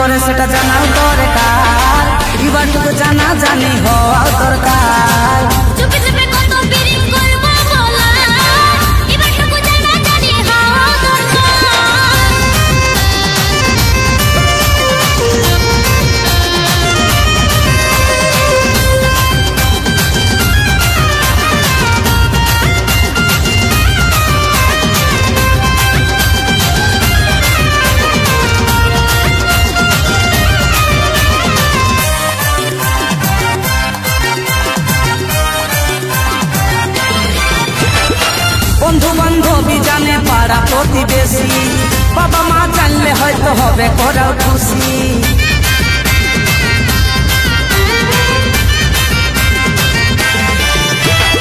करे सेटा जाना दरकार इबारटुकु जाना जानी हওয়া दरकार चुपे चुपे कत प्रेम करब बोला इबारटुकु जाना जानी हওয়া बंधु बान्धवी जाने पाड़ा प्रतिवेशी बाबा माँ जानले हयतो हबे करा खुशी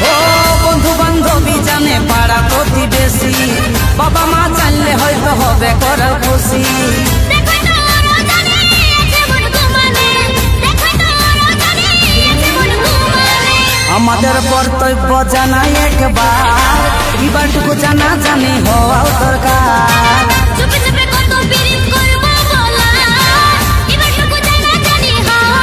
ओ बंधु बान्धवी जाने पाड़ा प्रतिवेशी बाबा माँ जानले हयतो हबे करा खुशी हमारे कर्तव्य जाना एक बार इबारटुकु जाना जानी हওয়া दरकार चुपे चुपे कत प्रेम करब बोला इबारटुकु जाना जानी हওয়া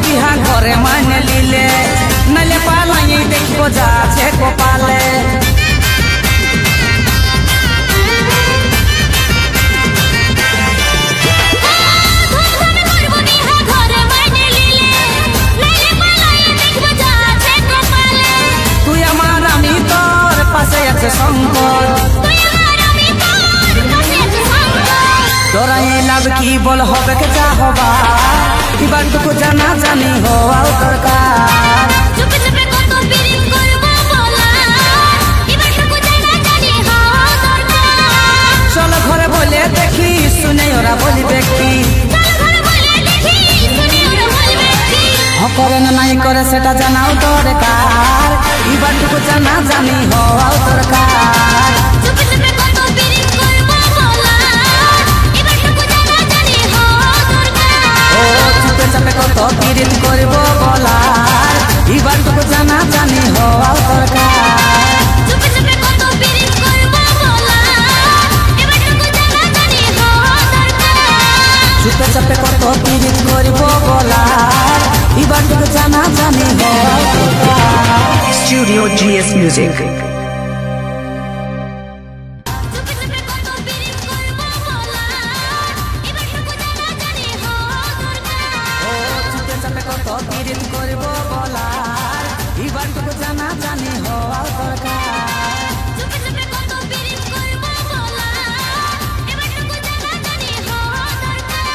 बिहा घरे माने लीले नले पालाई देखो जाछे कपाले तुई आमार आमी तोर पाशे आछे संकट तोरा ये लाभ की बोल होबे के चाहबा इबारटुकु जाना जानी हওয়া दरकार चुपे चुपे कत प्रेम करब बोला इबारटुकु जाना जानी हওয়া दरकार चल घरे बोले देखी सुने ओरा बोली व्यक्ति चल घरे बोले देखी सुने ओरा बोली व्यक्ति करे ना नहीं करे सेटा जाना दरकार इबारटुकु जाना जानी हওয়া दरकार चुपे चुपे कत प्रेम करब बोला इबारटुकु जाना जानी हওয়া दरकार ओ चुपे चुपे कत प्रेम करब बोला इबारटुकु जाना जानी हওয়া दरकार चुपे चुपे कत प्रेम करब बोला इबारटुकु जाना जानी हওয়া दरकार चुपे चुपे कत प्रेम करब बोला इबारटुकु जाना जानी हওয়া दरकार Studio GS Music. चुपे चुपे कत प्रेम करब बोला इबारटुकु जाना जानी हওয়া दरकार चुपे चुपे कत प्रेम करब बोला इबारटुकु जाना जानी हওয়া दरकार चुपे चुपे कत प्रेम करब बोला इबारटुकु जाना जानी हওয়া दरकार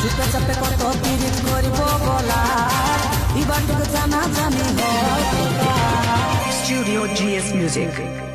चुपे चुपे कत प्रेम करब बोला इबारटुकु जाना जानी हওয়া दरकार Studio GS Music.